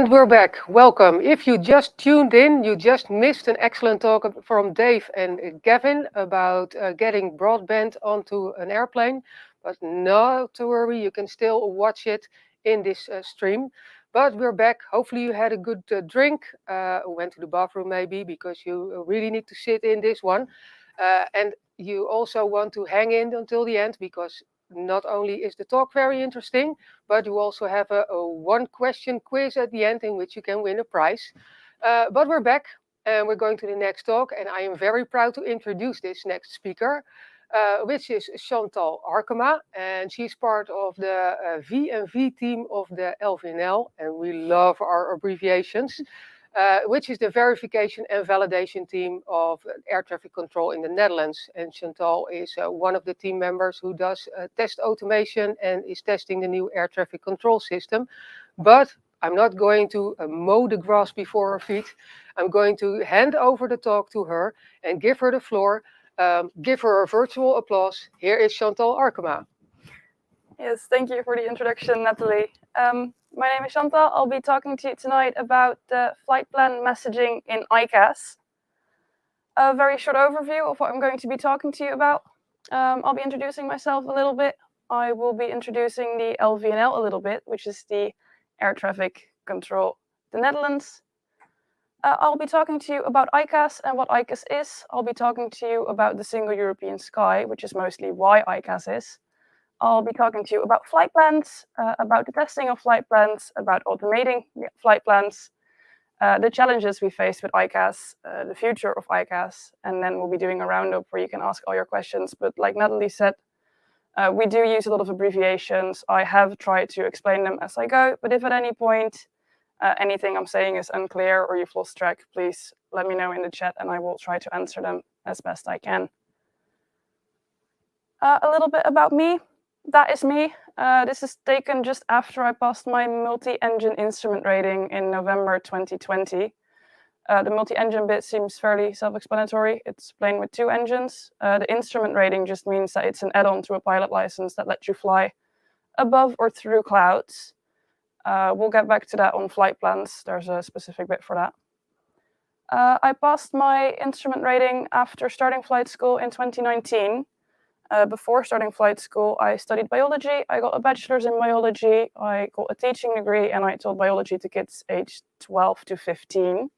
And we're back. Welcome. If you just tuned in, you just missed an excellent talk from Dave and Gavin about getting broadband onto an airplane. But not to worry, you can still watch it in this stream. But we're back. Hopefully, you had a good drink, went to the bathroom maybe because you really need to sit in this one. And you also want to hang in until the end because not only is the talk very interesting, but you also have a one question quiz at the end in which you can win a prize. But we're back and we're going to the next talk. And I am very proud to introduce this next speaker, which is Chantal Arkema. And she's part of the V&V team of the LVNL. And we love our abbreviations. Which is the verification and validation team of air traffic control in the Netherlands. And Chantal is one of the team members who does test automation and is testing the new air traffic control system. But I'm not going to mow the grass before her feet. I'm going to hand over the talk to her and give her the floor. Give her a virtual applause. Here is Chantal Arkema. Yes, thank you for the introduction, Natalie. My name is Chantal. I'll be talking to you tonight about the flight plan messaging in ICAS. A very short overview of what I'm going to be talking to you about. I'll be introducing myself a little bit. I will be introducing the LVNL a little bit, which is the Air Traffic Control the Netherlands. I'll be talking to you about ICAS and what ICAS is. I'll be talking to you about the Single European Sky, which is mostly why ICAS is. I'll be talking to you about flight plans, about the testing of flight plans, about automating flight plans, the challenges we face with ICAS, the future of ICAS, and then we'll be doing a roundup where you can ask all your questions. But like Natalie said, we do use a lot of abbreviations. I have tried to explain them as I go, but if at any point anything I'm saying is unclear or you've lost track, please let me know in the chat and I will try to answer them as best I can. A little bit about me. That is me. This is taken just after I passed my multi-engine instrument rating in November 2020. The multi-engine bit seems fairly self-explanatory. It's plane with 2 engines. The instrument rating just means that it's an add-on to a pilot license that lets you fly above or through clouds. We'll get back to that on flight plans. There's a specific bit for that. I passed my instrument rating after starting flight school in 2019. Before starting flight school, I studied biology. I got a bachelor's in biology. I got a teaching degree, and I taught biology to kids aged 12 to 15.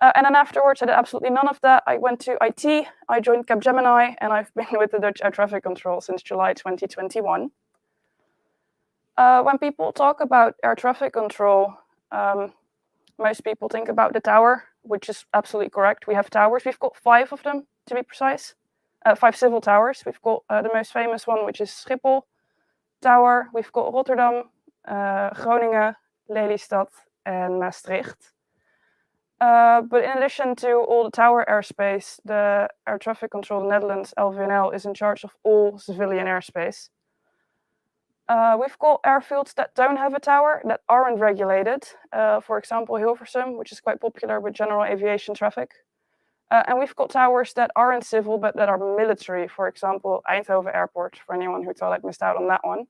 And then afterwards, I did absolutely none of that. I went to IT. I joined Capgemini, and I've been with the Dutch Air Traffic Control since July 2021. When people talk about air traffic control, most people think about the tower, which is absolutely correct. We have towers. We've got 5 of them, to be precise. 5 civil towers. We've got the most famous one, which is Schiphol Tower. We've got Rotterdam, Groningen, Lelystad, and Maastricht. But in addition to all the tower airspace, the Air Traffic Control Netherlands, LVNL, is in charge of all civilian airspace. We've got airfields that don't have a tower, that aren't regulated. For example, Hilversum, which is quite popular with general aviation traffic. And we've got towers that aren't civil, but that are military. For example, Eindhoven Airport, for anyone who thought I'd missed out on that one.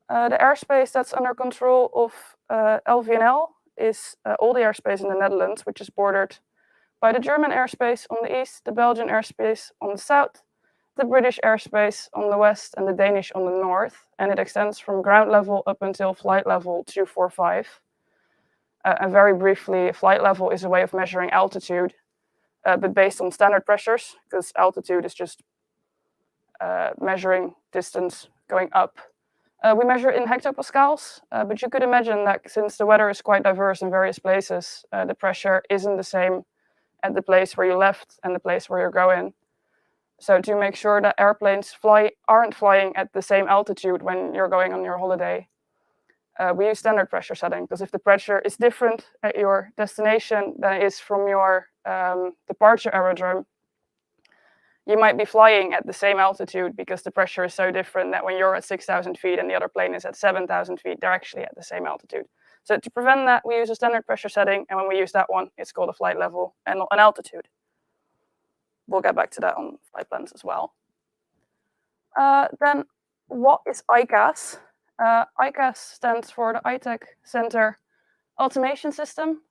The airspace that's under control of LVNL is all the airspace in the Netherlands, which is bordered by the German airspace on the east, the Belgian airspace on the south, the British airspace on the west, and the Danish on the north. And it extends from ground level up until flight level 245. And very briefly, flight level is a way of measuring altitude. But based on standard pressures, because altitude is just measuring distance going up. We measure in hectopascals, but you could imagine that since the weather is quite diverse in various places, the pressure isn't the same at the place where you left and the place where you're going. So to make sure that airplanes aren't flying at the same altitude when you're going on your holiday, we use standard pressure setting, because if the pressure is different at your destination than it is from your departure aerodrome, you might be flying at the same altitude because the pressure is so different that when you're at 6,000 feet and the other plane is at 7,000 feet, they're actually at the same altitude. So to prevent that, we use a standard pressure setting, and when we use that one, it's called a flight level and not an altitude. We'll get back to that on flight plans as well. Then what is ICAS? ICAS stands for the ITEC Center Automation system,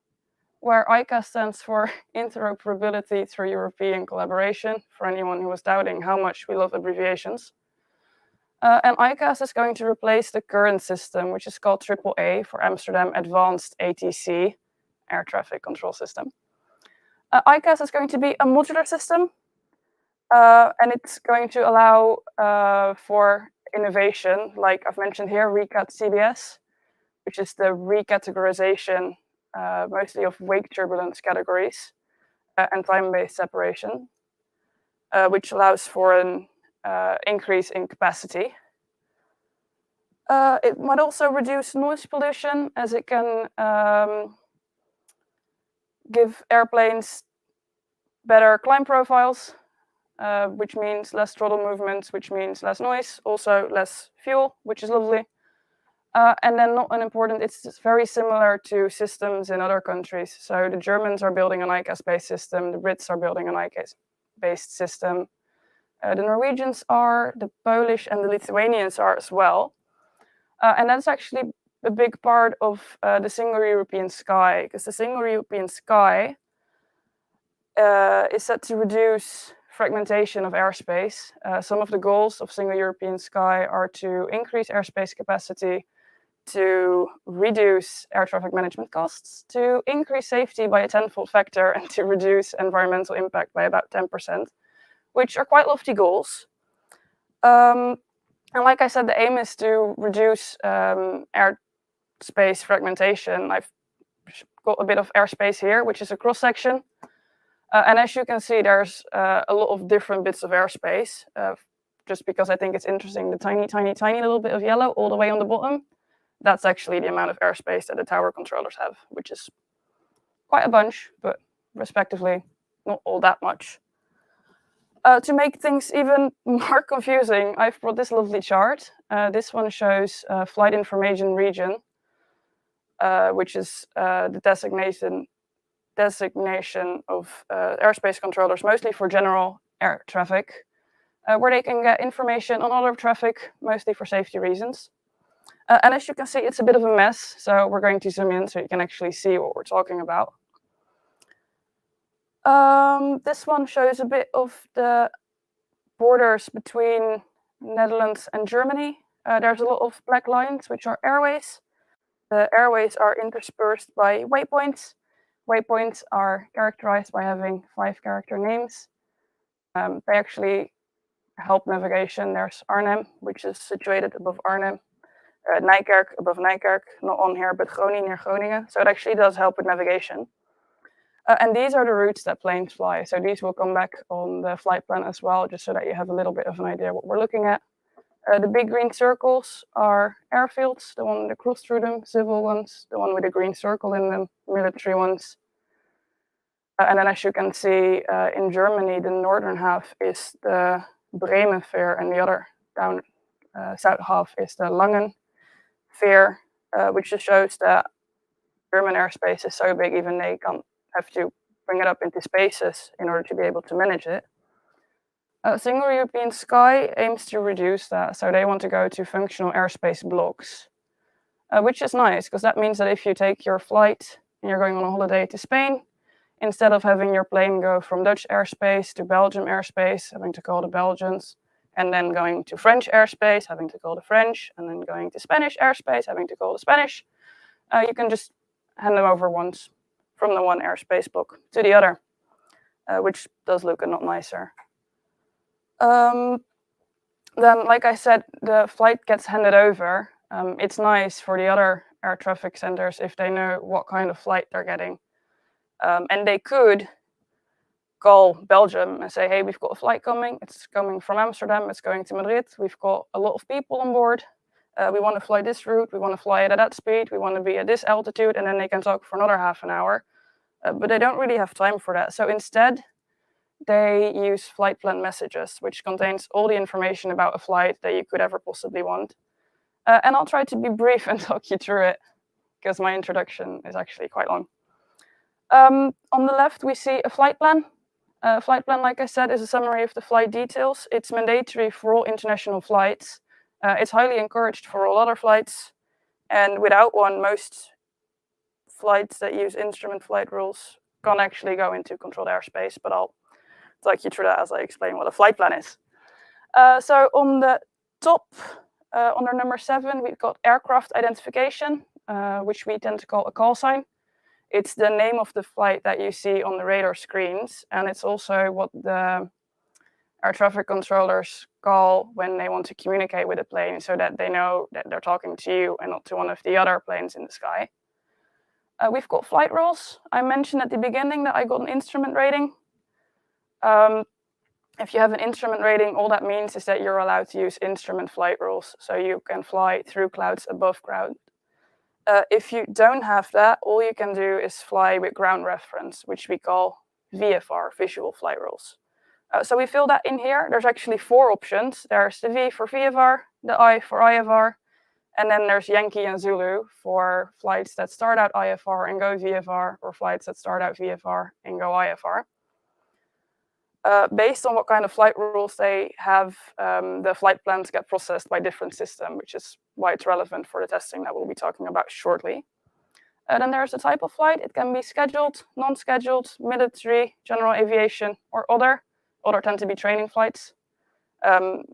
where ICA stands for Interoperability through European Collaboration, for anyone who was doubting how much we love abbreviations. And ICAS is going to replace the current system, which is called AAA for Amsterdam Advanced ATC, Air Traffic Control System. ICAS is going to be a modular system, and it's going to allow for innovation, like I've mentioned here, recat CBS, which is the recategorization mostly of wake turbulence categories and time-based separation, which allows for an increase in capacity. It might also reduce noise pollution, as it can give airplanes better climb profiles, which means less throttle movements, which means less noise, also less fuel, which is lovely. And then not unimportant, it's very similar to systems in other countries. So the Germans are building an ICAS-based system, the Brits are building an ICAS-based system. The Norwegians are, the Polish and the Lithuanians are as well. And that's actually a big part of the Single European Sky, because the Single European Sky is set to reduce fragmentation of airspace. Some of the goals of Single European Sky are to increase airspace capacity, to reduce air traffic management costs, to increase safety by a tenfold factor, and to reduce environmental impact by about 10%, which are quite lofty goals. And like I said, the aim is to reduce airspace fragmentation. I've got a bit of airspace here, which is a cross-section. And as you can see, there's a lot of different bits of airspace. Just because I think it's interesting, the tiny, tiny, tiny little bit of yellow all the way on the bottom, that's actually the amount of airspace that the tower controllers have, which is quite a bunch, but respectively, not all that much. To make things even more confusing, I've brought this lovely chart. This one shows flight information region, which is the designation of airspace controllers, mostly for general air traffic, where they can get information on other traffic, mostly for safety reasons. And as you can see, it's a bit of a mess, so we're going to zoom in so you can actually see what we're talking about. This one shows a bit of the borders between Netherlands and Germany. There's a lot of black lines, which are airways. The airways are interspersed by waypoints. Waypoints are characterized by having 5-character names. They actually help navigation. There's Arnhem, which is situated above Arnhem. Nijkerk above Nijkerk, not on here, but Groningen near Groningen. So it actually does help with navigation. And these are the routes that planes fly. So these will come back on the flight plan as well, just so that you have a little bit of an idea what we're looking at. The big green circles are airfields, the one that cross through them, civil ones, the one with a green circle in them, military ones. And then as you can see, in Germany, the northern half is the Bremen fair, and the other down south half is the Langen fair, which just shows that German airspace is so big, even they can't have to bring it up into spaces in order to be able to manage it. Single European Sky aims to reduce that, so they want to go to functional airspace blocks, which is nice, because that means that if you take your flight and you're going on a holiday to Spain, instead of having your plane go from Dutch airspace to Belgium airspace, having to call the Belgians, and then going to French airspace, having to call the French, and then going to Spanish airspace, having to call the Spanish, you can just hand them over once from the one airspace block to the other, which does look a lot nicer. Then, like I said, the flight gets handed over. It's nice for the other air traffic centers if they know what kind of flight they're getting. And they could call Belgium and say, hey, we've got a flight coming. It's coming from Amsterdam. It's going to Madrid. We've got a lot of people on board. We want to fly this route. We want to fly it at that speed. We want to be at this altitude. And then they can talk for another half an hour. But they don't really have time for that. So instead, they use flight plan messages, which contains all the information about a flight that you could ever possibly want. And I'll try to be brief and talk you through it, because my introduction is actually quite long. On the left, we see a flight plan. A flight plan, like I said, is a summary of the flight details. It's mandatory for all international flights. It's highly encouraged for all other flights. And without one, most flights that use instrument flight rules can't actually go into controlled airspace, but I'll take you through that as I explain what a flight plan is. So on the top, under number 7, we've got aircraft identification, which we tend to call a call sign. It's the name of the flight that you see on the radar screens, and it's also what the air traffic controllers call when they want to communicate with a plane, so that they know that they're talking to you and not to one of the other planes in the sky. We've got flight rules. I mentioned at the beginning that I got an instrument rating. If you have an instrument rating, all that means is that you're allowed to use instrument flight rules, so you can fly through clouds above ground. If you don't have that, all you can do is fly with ground reference, which we call VFR, visual flight rules. So we fill that in here. There's actually 4 options. There's the V for VFR, the I for IFR, and then there's Yankee and Zulu for flights that start out IFR and go VFR, or flights that start out VFR and go IFR. Based on what kind of flight rules they have, the flight plans get processed by different systems, which is why it's relevant for the testing that we'll be talking about shortly. Then there's a type of flight. It can be scheduled, non-scheduled, military, general aviation, or other. Other tend to be training flights.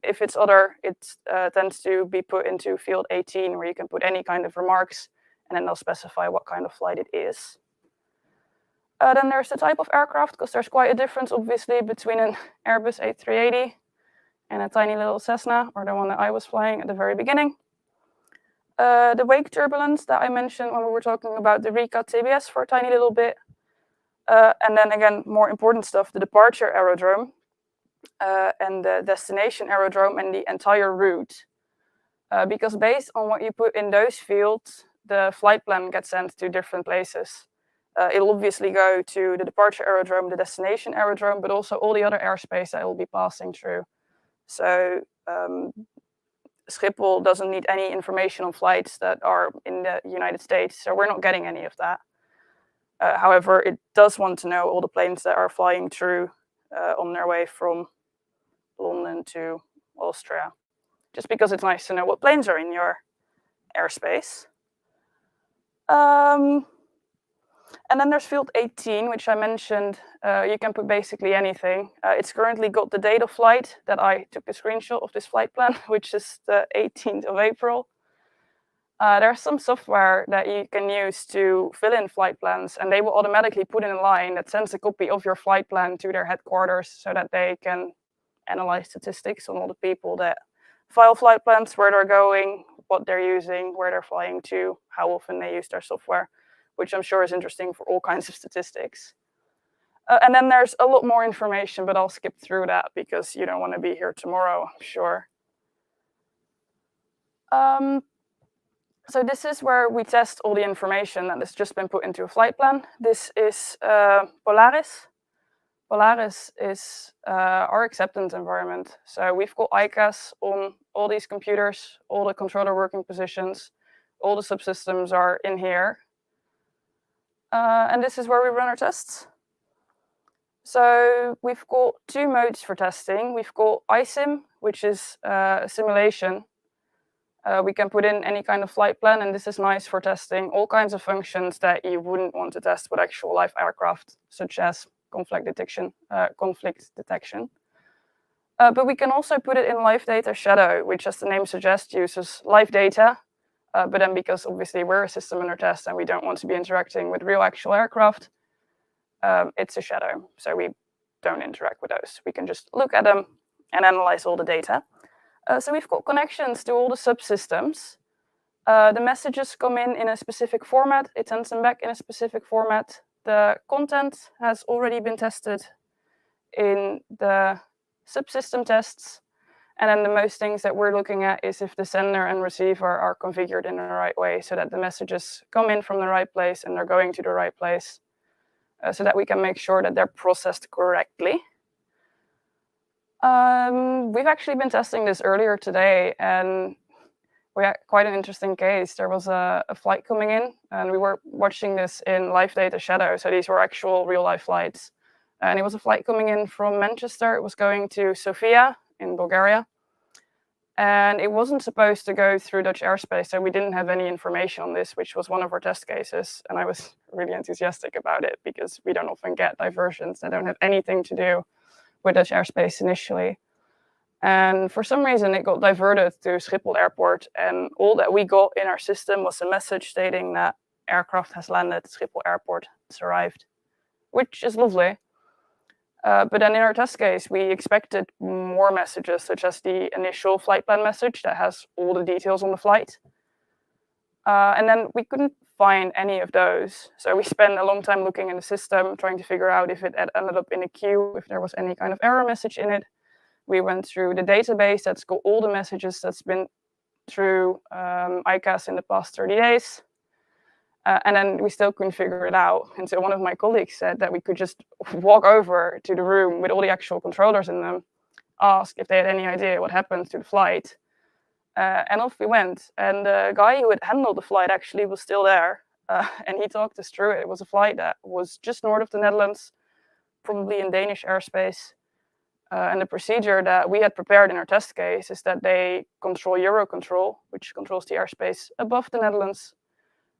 If it's other, it tends to be put into field 18, where you can put any kind of remarks, and then they'll specify what kind of flight it is. Then there's the type of aircraft, because there's quite a difference, obviously, between an Airbus A380 and a tiny little Cessna, or the one that I was flying at the very beginning. The wake turbulence that I mentioned when we were talking about the recut TBS for a tiny little bit. And then again, more important stuff, the departure aerodrome and the destination aerodrome and the entire route. Because based on what you put in those fields, the flight plan gets sent to different places. It'll obviously go to the departure aerodrome, the destination aerodrome, but also all the other airspace that it will be passing through. So Schiphol doesn't need any information on flights that are in the United States, so we're not getting any of that. However, it does want to know all the planes that are flying through on their way from London to Austria, just because it's nice to know what planes are in your airspace. And then there's field 18, which I mentioned. You can put basically anything. It's currently got the date of flight that I took a screenshot of this flight plan, which is the 18th of April. There's some software that you can use to fill in flight plans, and they will automatically put in a line that sends a copy of your flight plan to their headquarters so that they can analyze statistics on all the people that file flight plans, where they're going, what they're using, where they're flying to, how often they use their software, which I'm sure is interesting for all kinds of statistics. And then there's a lot more information, but I'll skip through that because you don't want to be here tomorrow, I'm sure. So this is where we test all the information that has just been put into a flight plan. This is Polaris. Polaris is our acceptance environment. So we've got ICAS on all these computers, all the controller working positions, all the subsystems are in here. And this is where we run our tests. So we've got 2 modes for testing. We've got iSim, which is a simulation. We can put in any kind of flight plan, and this is nice for testing all kinds of functions that you wouldn't want to test with actual live aircraft, such as conflict detection. But we can also put it in live data shadow, which, as the name suggests, uses live data. But then because obviously we're a system under test and we don't want to be interacting with real actual aircraft, it's a shadow. So we don't interact with those. We can just look at them and analyze all the data. So we've got connections to all the subsystems. The messages come in a specific format. It sends them back in a specific format. The content has already been tested in the subsystem tests. And then the most things that we're looking at is if the sender and receiver are configured in the right way so that the messages come in from the right place and they're going to the right place so that we can make sure that they're processed correctly. We've actually been testing this earlier today, and we had quite an interesting case. There was a flight coming in, and we were watching this in live data shadow. So these were actual real-life flights. And it was a flight coming in from Manchester. It was going to Sofia in Bulgaria. And it wasn't supposed to go through Dutch airspace, so we didn't have any information on this, which was one of our test cases. And I was really enthusiastic about it because we don't often get diversions that don't have anything to do with Dutch airspace initially. And for some reason, it got diverted to Schiphol Airport, and all that we got in our system was a message stating that aircraft has landed at Schiphol Airport, it's arrived, which is lovely. But then in our test case, we expected more messages, such as the initial flight plan message that has all the details on the flight. And then we couldn't find any of those. So we spent a long time looking in the system, trying to figure out if it had ended up in a queue, if there was any kind of error message in it. We went through the database that's got all the messages that's been through ICAS in the past 30 days. And then we still couldn't figure it out. And so one of my colleagues said that we could just walk over to the room with all the actual controllers in them, ask if they had any idea what happened to the flight. And off we went. And the guy who had handled the flight actually was still there. And he talked us through it. It was a flight that was just north of the Netherlands, probably in Danish airspace. And the procedure that we had prepared in our test case is that they control Eurocontrol, which controls the airspace above the Netherlands,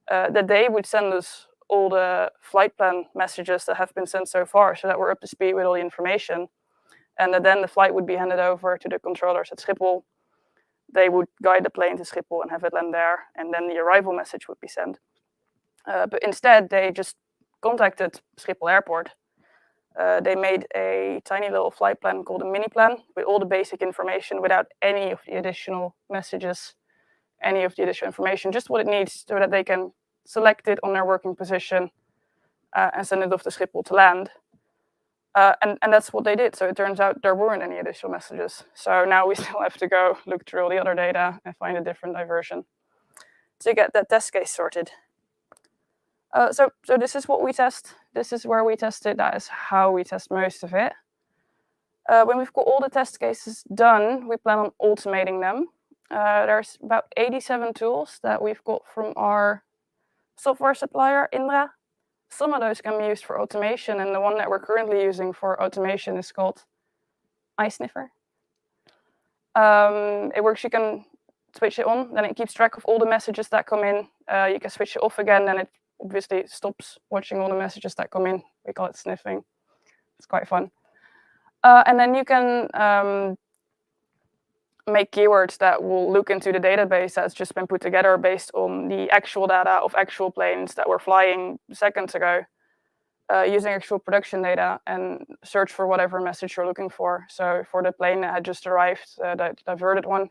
that they would send us all the flight plan messages that have been sent so far so that we're up to speed with all the information. And that then the flight would be handed over to the controllers at Schiphol. They would guide the plane to Schiphol and have it land there. And then the arrival message would be sent. But instead, they just contacted Schiphol Airport. They made a tiny little flight plan called a mini plan with all the basic information without any of the additional messages, any of the additional information, just what it needs so that they can select it on their working position and send it off to Schiphol to land. And that's what they did. So it turns out there weren't any additional messages. So now we still have to go look through all the other data and find a different diversion to get that test case sorted. So this is what we test. This is where we test it. That is how we test most of it. When we've got all the test cases done, we plan on automating them. There's about 87 tools that we've got from our software supplier, Indra. Some of those can be used for automation, and the one that we're currently using for automation is called iSniffer. It works, you can switch it on, then it keeps track of all the messages that come in. You can switch it off again, then it obviously stops watching all the messages that come in. We call it sniffing. It's quite fun. And then you can make keywords that will look into the database that's just been put together based on the actual data of actual planes that were flying seconds ago, using actual production data, and search for whatever message you're looking for. So for the plane that had just arrived, the diverted one,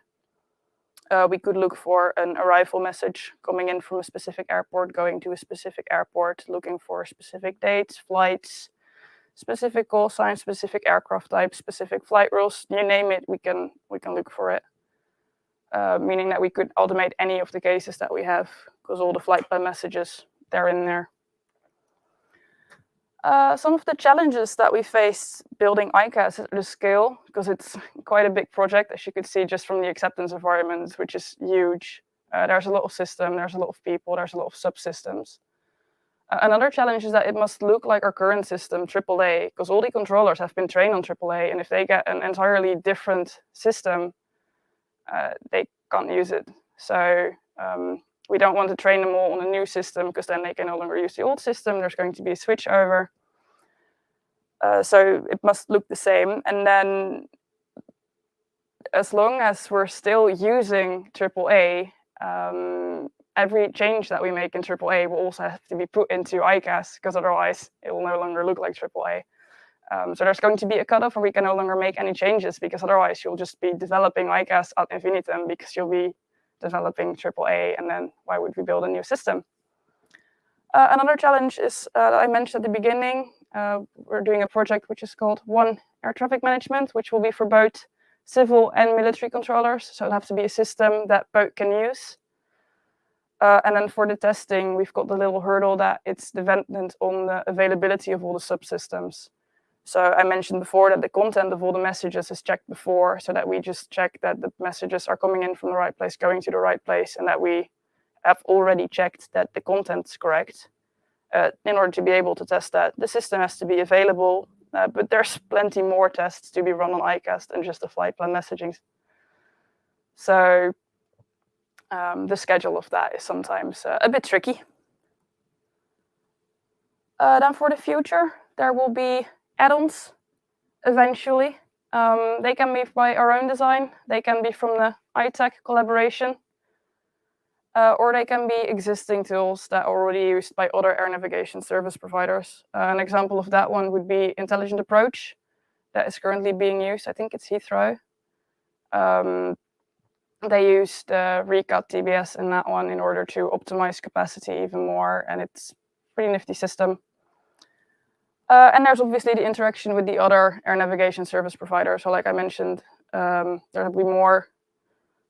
we could look for an arrival message coming in from a specific airport, going to a specific airport, looking for specific dates, flights, specific call signs, specific aircraft type, specific flight rules, you name it, we can look for it. Meaning that we could automate any of the cases that we have, because all the flight plan messages, they're in there. Some of the challenges that we face building ICAS at the scale, because it's quite a big project, as you could see just from the acceptance environment, which is huge. There's a lot of system, there's a lot of people, there's a lot of subsystems. Another challenge is that it must look like our current system, AAA, because all the controllers have been trained on AAA, and if they get an entirely different system, they can't use it. So we don't want to train them all on a new system, because then they can no longer use the old system. There's going to be a switch over. So it must look the same. And then as long as we're still using AAA, every change that we make in AAA will also have to be put into ICAS, because otherwise it will no longer look like AAA. So there's going to be a cutoff where we can no longer make any changes, because otherwise you'll just be developing ICAS ad infinitum, because you'll be developing AAA, and then why would we build a new system? Another challenge is that I mentioned at the beginning, we're doing a project which is called One Air Traffic Management, which will be for both civil and military controllers. So it'll have to be a system that both can use. And then for the testing, we've got the little hurdle that it's dependent on the availability of all the subsystems. So I mentioned before that the content of all the messages is checked before, so that we just check that the messages are coming in from the right place, going to the right place, and that we have already checked that the content's correct. In order to be able to test that, the system has to be available, but there's plenty more tests to be run on ICAS than just the flight plan messaging. So the schedule of that is sometimes a bit tricky. Then for the future, there will be add-ons eventually. They can be by our own design, they can be from the iTech collaboration, or they can be existing tools that are already used by other air navigation service providers. An example of that one would be Intelligent Approach, that is currently being used. I think it's Heathrow. They used Recut TBS in that one in order to optimize capacity even more, and it's a pretty nifty system. And there's obviously the interaction with the other air navigation service providers. So like I mentioned, there will be more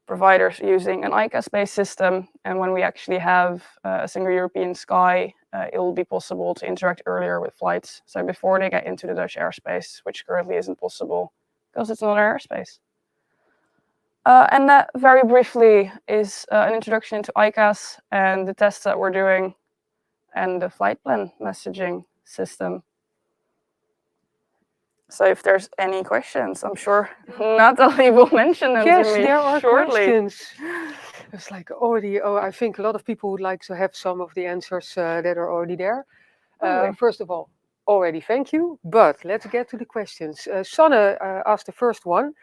providers using an ICAS-based system. And when we actually have a single European sky, it will be possible to interact earlier with flights. So before they get into the Dutch airspace, which currently isn't possible because it's not our airspace. And that very briefly is an introduction into ICAS and the tests that we're doing and the flight plan messaging system. So if there's any questions, I'm sure Natalie will mention them Yes, to me there are shortly. questions. It's like already, I think a lot of people would like to have some of the answers that are already there. First of all, already thank you, but let's get to the questions. Sanne asked the first one.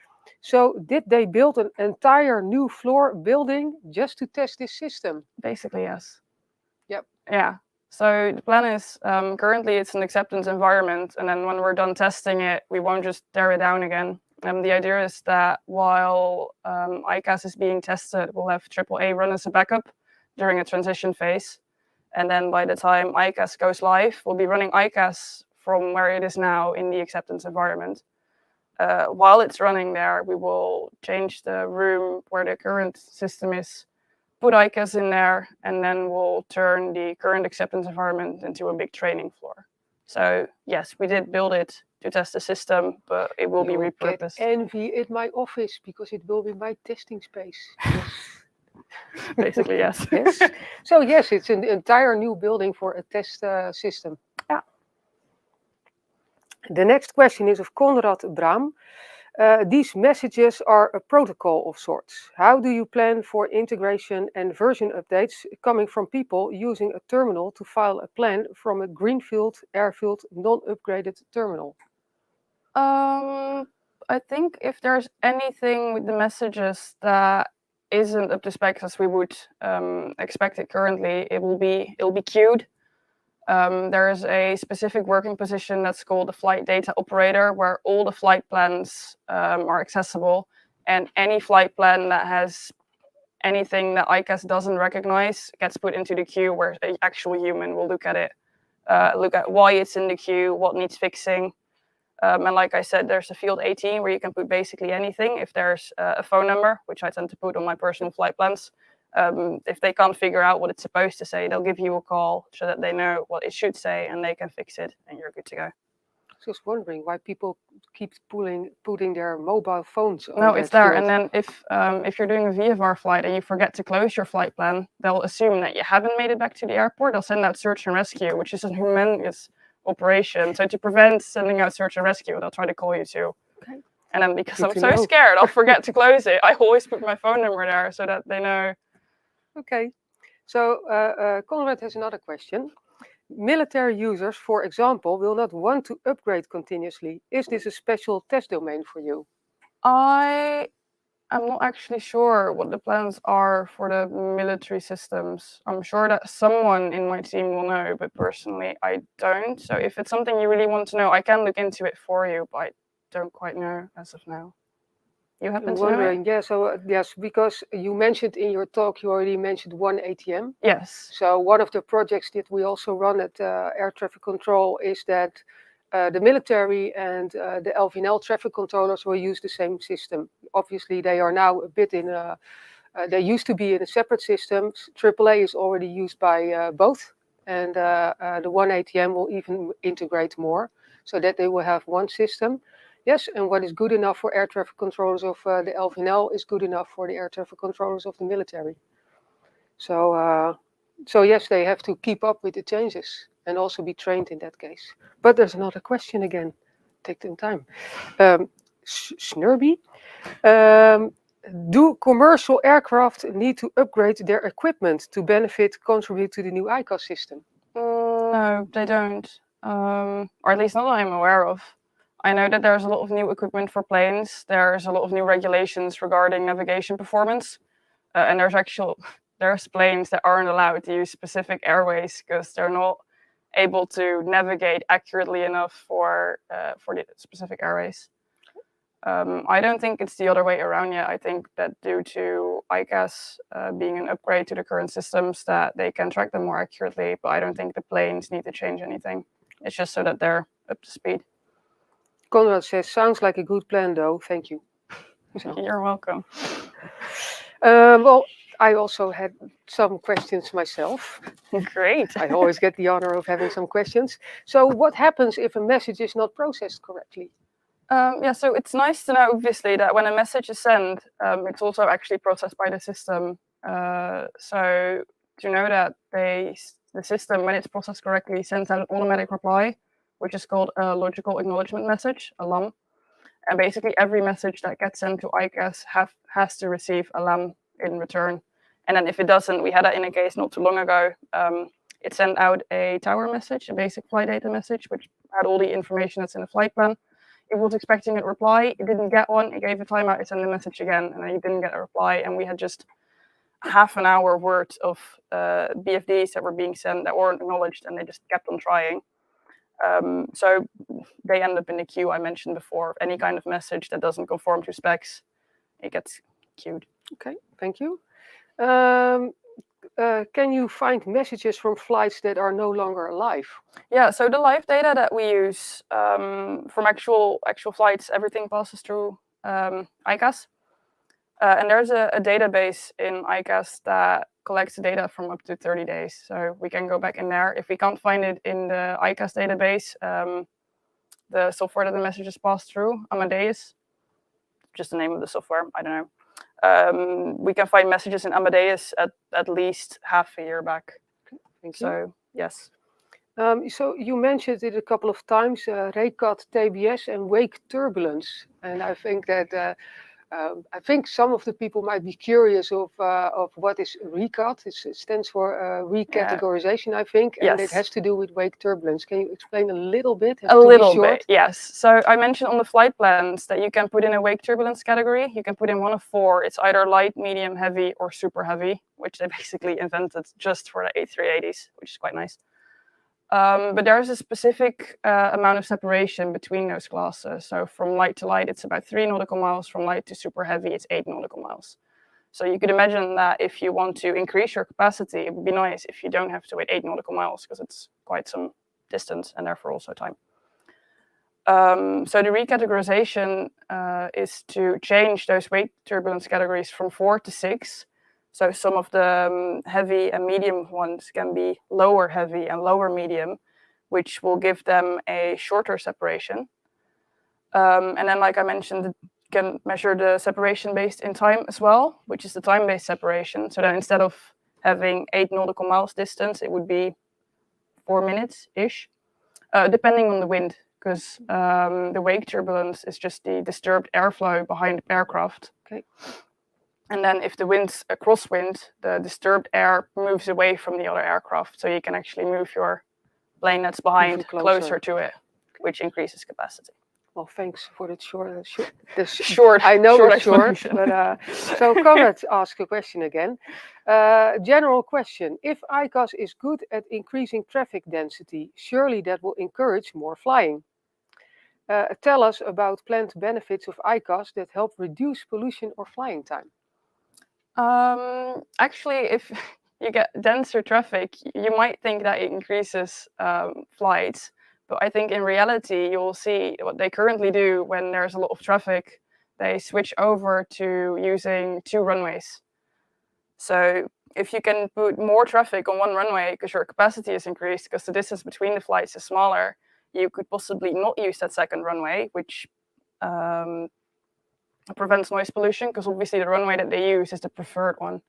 So did they build an entire new floor building just to test this system? Basically, yes. Yep. Yeah. So the plan is currently it's an acceptance environment, and then when we're done testing it, we won't just tear it down again. The idea is that while ICAS is being tested, we'll have AAA run as a backup during a transition phase. And then by the time ICAS goes live, we'll be running ICAS from where it is now in the acceptance environment. While it's running there, we will change the room where the current system is, put ICAS in there, and then we'll turn the current acceptance environment into a big training floor. So yes, we did build it to test the system, but it will be repurposed. Get envy in my office because it will be my testing space. Basically, yes. Yes. So yes, it's an entire new building for a test system. Yeah. The next question is of Konrad Braam. These messages are a protocol of sorts. How do you plan for integration and version updates coming from people using a terminal to file a plan from a greenfield, airfield, non-upgraded terminal? I think if there's anything with the messages that isn't up to specs as we would expect it currently, it'll be queued. There is a specific working position that's called the flight data operator, where all the flight plans are accessible, and any flight plan that has anything that ICAS doesn't recognize gets put into the queue, where an actual human will look at it, look at why it's in the queue, what needs fixing. And like I said, there's a field 18 where you can put basically anything. If there's a phone number, which I tend to put on my personal flight plans, if they can't figure out what it's supposed to say, they'll give you a call so that they know what it should say and they can fix it and you're good to go. I was just wondering why people keep putting their mobile phones on. No, it's there. Field. And then if you're doing a VFR flight and you forget to close your flight plan, they'll assume that you haven't made it back to the airport. They'll send out search and rescue, which is a humongous operation. So to prevent sending out search and rescue, they'll try to call you too. Okay. And then because I'm so scared, I'll forget to close it. I always put my phone number there so that they know. Okay. So Conrad has another question. Military users, for example, will not want to upgrade continuously. Is this a special test domain for you? I'm not actually sure what the plans are for the military systems. I'm sure that someone in my team will know, but personally I don't. So if it's something you really want to know, I can look into it for you, but I don't quite know as of now. You happen to know it? Yeah, so yes, because you mentioned in your talk, you already mentioned one ATM. Yes. So one of the projects that we also run at air traffic control is that the military and the LVNL traffic controllers will use the same system. Obviously, they are now a bit in they used to be in a separate system. AAA is already used by both, and the one ATM will even integrate more so that they will have one system. Yes, and what is good enough for air traffic controllers of the LVNL is good enough for the air traffic controllers of the military. So yes, they have to keep up with the changes and also be trained in that case. But there's another question again. Take them time. Snurby. Do commercial aircraft need to upgrade their equipment to contribute to the new ICAS system? No, they don't, or at least not that I'm aware of. I know that there's a lot of new equipment for planes. There's a lot of new regulations regarding navigation performance, and there's planes that aren't allowed to use specific airways because they're not able to navigate accurately enough for the specific airways. I don't think it's the other way around yet. I think that due to ICAS being an upgrade to the current systems, that they can track them more accurately, but I don't think the planes need to change anything. It's just so that they're up to speed. Conrad says, sounds like a good plan though, thank you. So, You're welcome. well, I also had some questions myself. Great. I always get the honor of having some questions. So what happens if a message is not processed correctly? Yeah, so it's nice to know, obviously, that when a message is sent, it's also actually processed by the system. So to know that the system, when it's processed correctly, sends out an automatic reply, which is called a logical acknowledgement message, a LAM. And basically, every message that gets sent to ICAS has to receive a LAM in return. And then if it doesn't, we had that in a case not too long ago. It sent out a tower message, a basic flight data message, which had all the information that's in the flight plan. It was expecting a reply, it didn't get one, it gave a timeout, it sent the message again, and then it didn't get a reply, and we had just half an hour worth of BFDs that were being sent that weren't acknowledged, and they just kept on trying. So they end up in the queue I mentioned before. Any kind of message that doesn't conform to specs, it gets queued. Okay, thank you. Can you find messages from flights that are no longer alive? Yeah, so the live data that we use from actual flights, everything passes through ICAS. And there's a database in ICAS that collects the data from up to 30 days. So we can go back in there. If we can't find it in the ICAS database, the software that the messages pass through, Amadeus, just the name of the software, I don't know. We can find messages in Amadeus at least half a year back. Thank you. So, yes. So you mentioned it a couple of times, RECAT, TBS, and wake turbulence. And I think that I think some of the people might be curious of what is RECAT. It stands for recategorization, I think, and Yes. it has to do with wake turbulence. Can you explain a little bit? A little bit, yes. So I mentioned on the flight plans that you can put in a wake turbulence category. You can put in one of four. It's either light, medium, heavy, or super heavy, which they basically invented just for the A380s, which is quite nice. But there's a specific amount of separation between those classes. So from light to light, it's about 3 nautical miles. From light to super heavy, it's 8 nautical miles. So you could imagine that if you want to increase your capacity, it would be nice if you don't have to wait 8 nautical miles, because it's quite some distance and therefore also time. So the recategorization is to change those wake turbulence categories from 4 to 6. So some of the heavy and medium ones can be lower heavy and lower medium, which will give them a shorter separation. And then, like I mentioned, it can measure the separation based in time as well, which is the time-based separation. So then instead of having 8 nautical miles distance, it would be 4 minutes-ish, depending on the wind, because the wake turbulence is just the disturbed airflow behind the aircraft. Okay. And then if the wind's a crosswind, the disturbed air moves away from the other aircraft. So you can actually move your plane that's behind closer to it, which increases capacity. Well, thanks for that short. I know short it's short, but so Conrad asked a question again. General question: if ICAS is good at increasing traffic density, surely that will encourage more flying. Tell us about planned benefits of ICAS that help reduce pollution or flying time. Actually, if you get denser traffic, you might think that it increases flights. But I think in reality, you'll see what they currently do when there's a lot of traffic. They switch over to using 2 runways. So if you can put more traffic on one runway because your capacity is increased, because the distance between the flights is smaller, you could possibly not use that second runway, which prevents noise pollution, because obviously the runway that they use is the preferred one.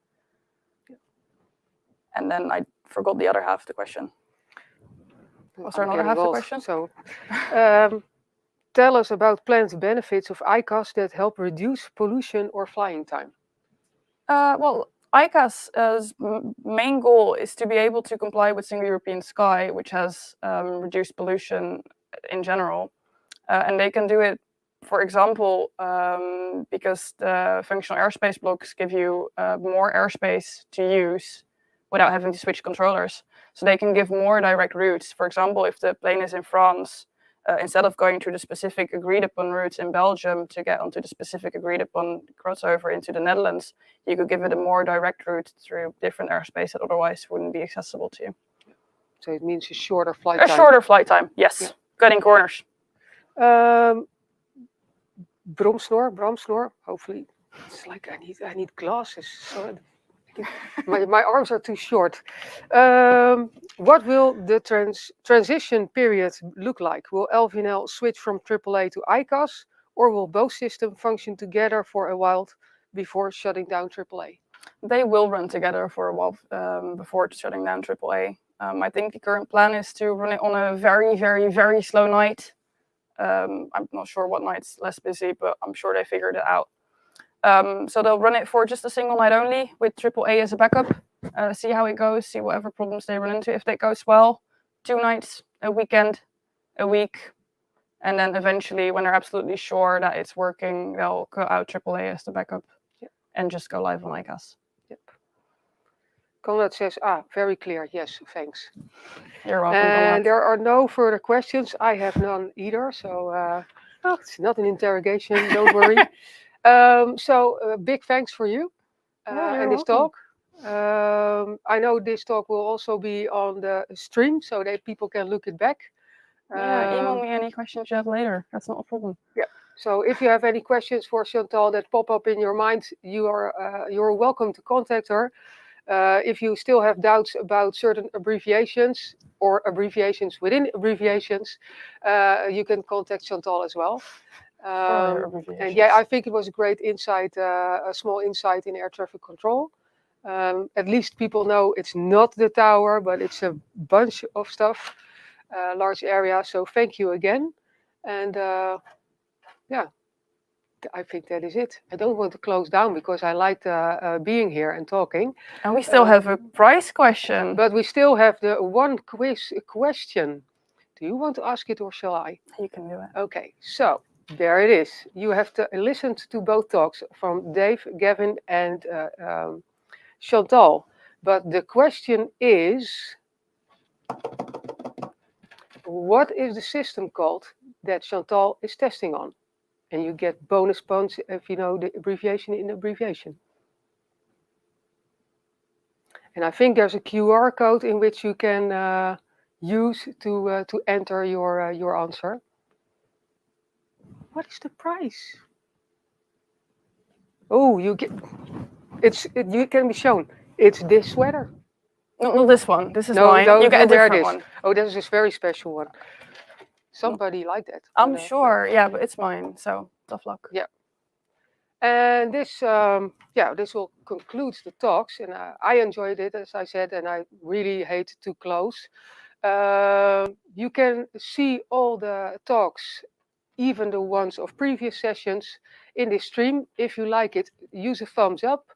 And then I forgot the other half of the question. Was there another half of the question? So, tell us about planned benefits of ICAS that help reduce pollution or flying time? Well, ICAS's main goal is to be able to comply with Single European Sky, which has reduced pollution in general. And they can do it, for example, because the functional airspace blocks give you more airspace to use without having to switch controllers. So they can give more direct routes. For example, if the plane is in France, instead of going to the specific agreed upon routes in Belgium to get onto the specific agreed upon crossover into the Netherlands, you could give it a more direct route through different airspace that otherwise wouldn't be accessible to you. So it means a shorter flight A time. shorter flight time, yes. Yeah. Cutting corners. Bromsnor. Hopefully, it's like I need glasses. So my arms are too short. What will the transition period look like? Will LVNL switch from AAA to ICAS, or will both systems function together for a while before shutting down AAA? They will run together for a while before shutting down AAA. I think the current plan is to run it on a very, very, very slow night. I'm not sure what night's less busy, but I'm sure they figured it out. So they'll run it for just a single night only with AAA as a backup, see how it goes, see whatever problems they run into. If that goes well, 2 nights, a weekend, a week, and then eventually when they're absolutely sure that it's working, they'll go out AAA as the backup and just go live on ICAS. Yep. Conrad says, very clear. Yes, thanks. You're welcome, And Conrad. there are no further questions. I have none either, so it's not an interrogation, don't worry. So big thanks for you and this welcome. talk. I know this talk will also be on the stream so that people can look it back. Email me any questions you have later. That's not a problem. Yeah. So if you have any questions for Chantal that pop up in your mind, you're welcome to contact her. If you still have doubts about certain abbreviations or abbreviations within abbreviations, you can contact Chantal as well. And yeah, I think it was a great insight, a small insight in air traffic control. At least people know it's not the tower, but it's a bunch of stuff, large area. So thank you again. And yeah, I think that is it. I don't want to close down because I liked being here and talking. And we still have a prize question. But we still have the one quiz question. Do you want to ask it or shall I? You can do it. Okay, so there it is. You have to listen to both talks from Dave, Gavin, and Chantal. But the question is, what is the system called that Chantal is testing on? And you get bonus points if you know the abbreviation in the abbreviation. And I think there's a QR code in which you can use to enter your answer. What is the prize? Oh, you get you can be shown. It's this sweater. No, not this one. This is mine. You get a different one. Oh, this is a very special one. Somebody liked that. I'm sure. Yeah, but it's mine. So tough luck. Yeah. And this, this will conclude the talks. And I enjoyed it, as I said, and I really hate to close. You can see all the talks, even the ones of previous sessions, in this stream. If you like it, use a thumbs up.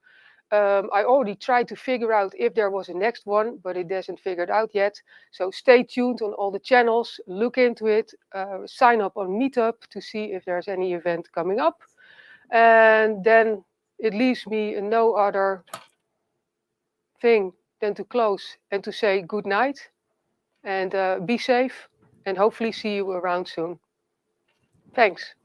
I already tried to figure out if there was a next one, but it doesn't figured out yet. So stay tuned on all the channels, look into it, sign up on Meetup to see if there's any event coming up. And then it leaves me no other thing than to close and to say good night and be safe and hopefully see you around soon. Thanks.